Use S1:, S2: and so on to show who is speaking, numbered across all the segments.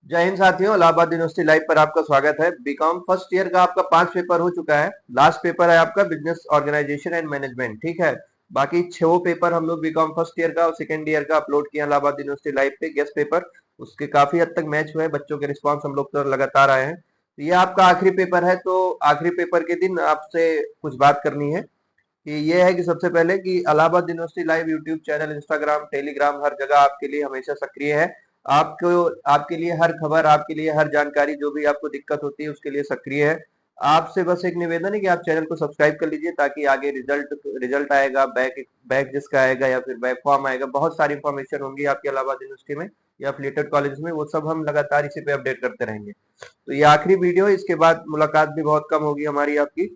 S1: जय हिंद साथियों, Allahabad university live पर आपका स्वागत है। बीकॉम फर्स्ट ईयर का आपका 5 पेपर हो चुका है। लास्ट पेपर है आपका बिजनेस ऑर्गेनाइजेशन एंड मैनेजमेंट, ठीक है। बाकी 6 पेपर हम लोग बीकॉम फर्स्ट ईयर का और सेकंड ईयर का अपलोड किया इलाहाबाद यूनिवर्सिटी लाइव पे गेस्ट पेपर। उसके काफी हद तक मैच हुए, बच्चों के रिस्पॉन्स हम लोग तो लगातार आए हैं। तो ये आपका आखिरी पेपर है, तो आखिरी पेपर के दिन आपसे कुछ बात करनी है कि ये है कि सबसे पहले कि Allahabad university live YouTube channel, Instagram, Telegram हर जगह आपके लिए हमेशा सक्रिय है। आपको आपके लिए हर खबर, आपके लिए हर जानकारी, जो भी आपको दिक्कत होती है उसके लिए सक्रिय है। आपसे बस एक निवेदन है कि आप चैनल को सब्सक्राइब कर लीजिए ताकि आगे रिजल्ट रिजल्ट आएगा, बैक बैक जिसका आएगा या फिर बैक फॉर्म आएगा, बहुत सारी इंफॉर्मेशन होंगी आपके इलाहाबाद यूनिवर्सिटी में या अफिलिएटेड कॉलेज में, वो सब हम लगातार इसी पे अपडेट करते रहेंगे। तो ये आखिरी वीडियो है, इसके बाद मुलाकात भी बहुत कम होगी हमारी आपकी।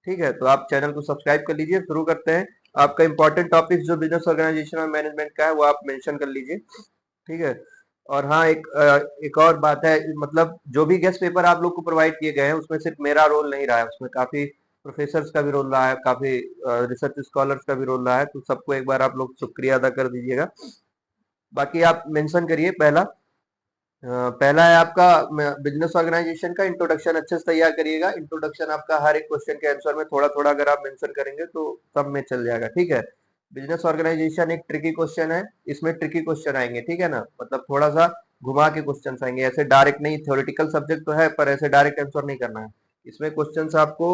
S1: ठीक है, तो आप चैनल को सब्सक्राइब कर लीजिए। शुरू करते हैं। आपका इंपॉर्टेंट टॉपिक जो बिजनेस ऑर्गेनाइजेशन और मैनेजमेंट का है वो आप मेंशन कर लीजिए। ठीक है। और हाँ, एक और बात है, मतलब जो भी गेस्ट पेपर आप लोग को प्रोवाइड किए गए हैं उसमें सिर्फ मेरा रोल नहीं रहा है, उसमें काफी प्रोफेसर्स का भी रोल रहा है, काफी रिसर्च स्कॉलर्स का भी रोल रहा है। तो सबको एक बार आप लोग शुक्रिया अदा कर दीजिएगा। बाकी आप मेंशन करिए। पहला है आपका बिजनेस ऑर्गेनाइजेशन का इंट्रोडक्शन, अच्छे से तैयार करिएगा। इंट्रोडक्शन आपका हर एक क्वेश्चन के आंसर में थोड़ा थोड़ा अगर आप मेंशन करेंगे तो सब में चल जाएगा। ठीक है। बिजनेस ऑर्गेनाइजेशन एक ट्रिकी क्वेश्चन है, इसमें ट्रिकी क्वेश्चन आएंगे, ठीक है ना, मतलब थोड़ा सा घुमा के क्वेश्चन आएंगे, ऐसे डायरेक्ट नहीं। थ्योरेटिकल सब्जेक्ट तो है पर ऐसे डायरेक्ट आंसर नहीं करना है। इसमें क्वेश्चन आपको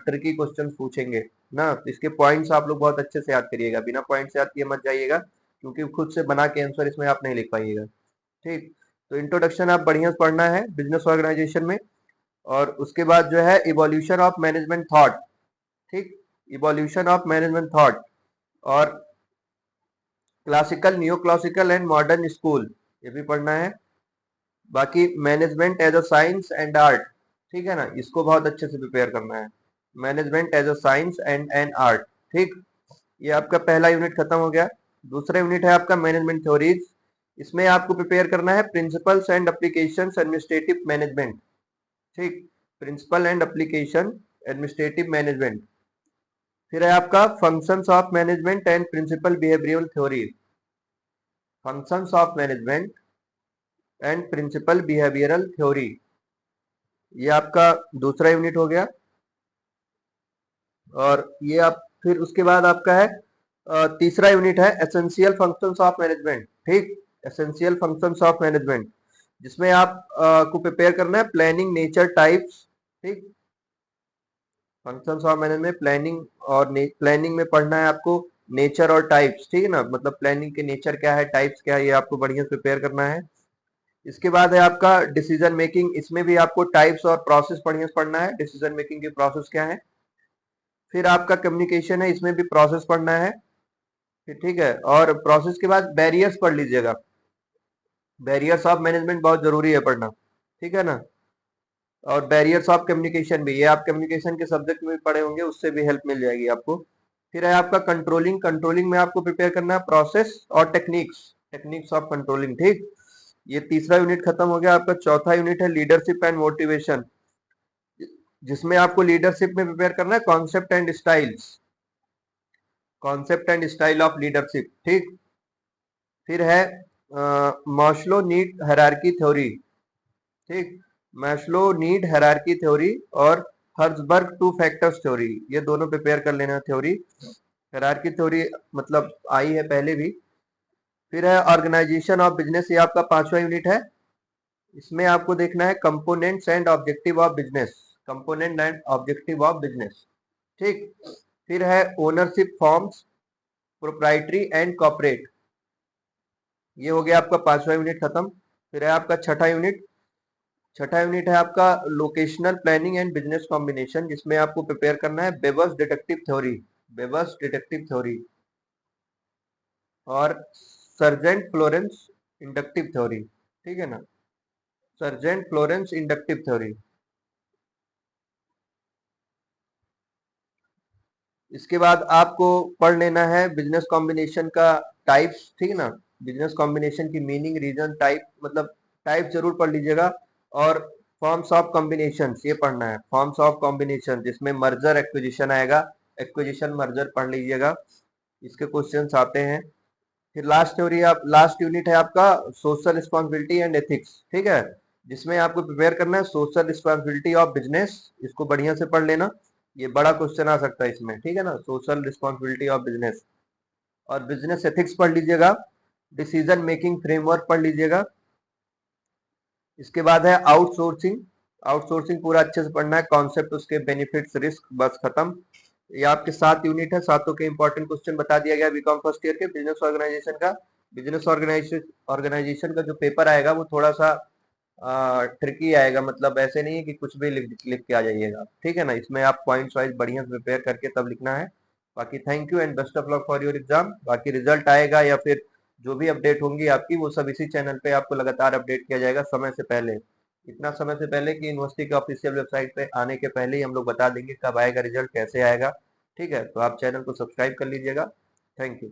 S1: ट्रिकी क्वेश्चन पूछेंगे ना, तो इसके पॉइंट्स आप लोग बहुत अच्छे से याद करिएगा। बिना पॉइंट से याद किए मत जाइएगा, क्योंकि खुद से बना के आंसर इसमें आप नहीं लिख पाइएगा। ठीक। तो इंट्रोडक्शन आप बढ़िया से पढ़ना है बिजनेस ऑर्गेनाइजेशन में। और उसके बाद जो है इवोल्यूशन ऑफ मैनेजमेंट थॉट। ठीक। इवोल्यूशन ऑफ मैनेजमेंट थॉट और classical, new classical and modern school, ये भी पढ़ना है। बाकी management as a science and art, ठीक है ना, इसको बहुत अच्छे से प्रिपेयर करना है। Management as a science and an art. ठीक। ये आपका पहला यूनिट खत्म हो गया। दूसरा यूनिट है आपका मैनेजमेंट थ्योरीज। इसमें आपको प्रिपेयर करना है principles and applications administrative management. ठीक। Principle and application administrative management. फिर है आपका functions of management and principle behavioural theory. Functions of management and principle behavioural theory, ये आपका दूसरा यूनिट हो गया। और ये आप फिर उसके बाद आपका है तीसरा यूनिट है एसेंशियल फंक्शंस ऑफ मैनेजमेंट। ठीक। एसेंशियल फंक्शंस ऑफ मैनेजमेंट, जिसमें आप को प्रिपेयर करना है प्लानिंग, नेचर, टाइप्स। ठीक। फंक्शंस ऑफ मैनेजमेंट प्लानिंग, और प्लानिंग में पढ़ना है आपको नेचर और टाइप्स, ठीक है ना, मतलब प्लानिंग के नेचर क्या है, टाइप्स क्या है, ये आपको बढ़िया से प्रिपेयर करना है। इसके बाद है आपका डिसीजन मेकिंग। इसमें भी आपको टाइप्स और प्रोसेस बढ़िया से पढ़ना है, डिसीजन मेकिंग की प्रोसेस क्या है। फिर आपका कम्युनिकेशन है, इसमें भी प्रोसेस पढ़ना है। फिर ठीक है, और प्रोसेस के बाद बैरियर्स पढ़ लीजिएगा। बैरियर्स ऑफ मैनेजमेंट बहुत जरूरी है पढ़ना, ठीक है ना। और बैरियर्स ऑफ कम्युनिकेशन भी, ये आप कम्युनिकेशन के सब्जेक्ट में भी पढ़े होंगे, उससे भी हेल्प मिल जाएगी आपको। फिर है आपका कंट्रोलिंग। कंट्रोलिंग में आपको प्रिपेयर करना है प्रोसेस और टेक्निक्स, टेक्निक्स ऑफ कंट्रोलिंग। ठीक। ये तीसरा यूनिट खत्म हो गया आपका। चौथा यूनिट है लीडरशिप एंड मोटिवेशन, जिसमें आपको लीडरशिप में प्रिपेयर करना है concept and styles, concept and style of leadership. ठीक। फिर है मास्लो नीड हायरार्की थ्योरी। ठीक। मैस्लो नीड हायरार्की थ्योरी और हर्ट्जबर्ग टू फैक्टर्स थ्योरी, ये दोनों प्रिपेयर कर लेना थ्योरी। हायरार्की थ्योरी मतलब आई है पहले भी। फिर है ऑर्गेनाइजेशन ऑफ बिजनेस, ये आपका पांचवा यूनिट है। इसमें आपको देखना है components and objective of business, component and objective of business. ठीक। फिर है ownership forms, proprietary and corporate, ये हो गया आपका पांचवा यूनिट खत्म। फिर है आपका छठा यूनिट। छठा यूनिट है आपका locational planning and business combination, जिसमें आपको प्रिपेयर करना है बेबर्स डिडक्टिव थ्योरी, बेबर्स डिडक्टिव थ्योरी और सर्जेंट फ्लोरेंस इंडक्टिव थ्योरी, ठीक है ना, सर्जेंट फ्लोरेंस इंडक्टिव थ्योरी। इसके बाद आपको पढ़ लेना है बिजनेस कॉम्बिनेशन का टाइप्स, ठीक है ना, बिजनेस कॉम्बिनेशन की मीनिंग, रीजन, टाइप, मतलब टाइप जरूर पढ़ लीजिएगा। और फॉर्म्स ऑफ कॉम्बिनेशन, ये पढ़ना है फॉर्म्स ऑफ कॉम्बिनेशन, जिसमें मर्जर एक्विजिशन आएगा, एक्विजिशन मर्जर पढ़ लीजिएगा, इसके क्वेश्चंस आते हैं। फिर लास्ट थ्योरी, आप लास्ट यूनिट है आपका सोशल रिस्पॉन्सिबिलिटी एंड एथिक्स, ठीक है। जिसमें आपको प्रिपेयर करना है सोशल रिस्पॉन्सिबिलिटी ऑफ बिजनेस। इसको बढ़िया से पढ़ लेना, ये बड़ा क्वेश्चन आ सकता है इसमें, ठीक है ना। सोशल रिस्पॉन्सिबिलिटी ऑफ बिजनेस, और बिजनेस एथिक्स पढ़ लीजिएगा। डिसीजन मेकिंग फ्रेमवर्क पढ़ लीजिएगा। इसके बाद है आउटसोर्सिंग। आउटसोर्सिंग पूरा अच्छे से पढ़ना है, कॉन्सेप्ट, उसके बेनिफिट्स, रिस्क, बस खत्म। ये आपके 7 यूनिट है, सातों के इंपॉर्टेंट क्वेश्चन बता दिया गया बीकॉम फर्स्ट ईयर के बिजनेस ऑर्गेनाइजेशन का। बिजनेस ऑर्गेनाइजेशन का जो पेपर आएगा वो थोड़ा सा ट्रिकी आएगा, मतलब ऐसे नहीं है कि कुछ भी लिख लिख के आ जाइएगा, ठीक है ना। इसमें आप पॉइंट्स वाइज बढ़िया से प्रिपेयर करके तब लिखना है। बाकी thank you and best of luck for your exam. बाकी रिजल्ट आएगा या फिर जो भी अपडेट होंगी आपकी, वो सब इसी चैनल पे आपको लगातार अपडेट किया जाएगा समय से पहले। इतना समय से पहले कि यूनिवर्सिटी के ऑफिशियल वेबसाइट पे आने के पहले ही हम लोग बता देंगे कब आएगा रिजल्ट, कैसे आएगा। ठीक है, तो आप चैनल को सब्सक्राइब कर लीजिएगा। Thank you.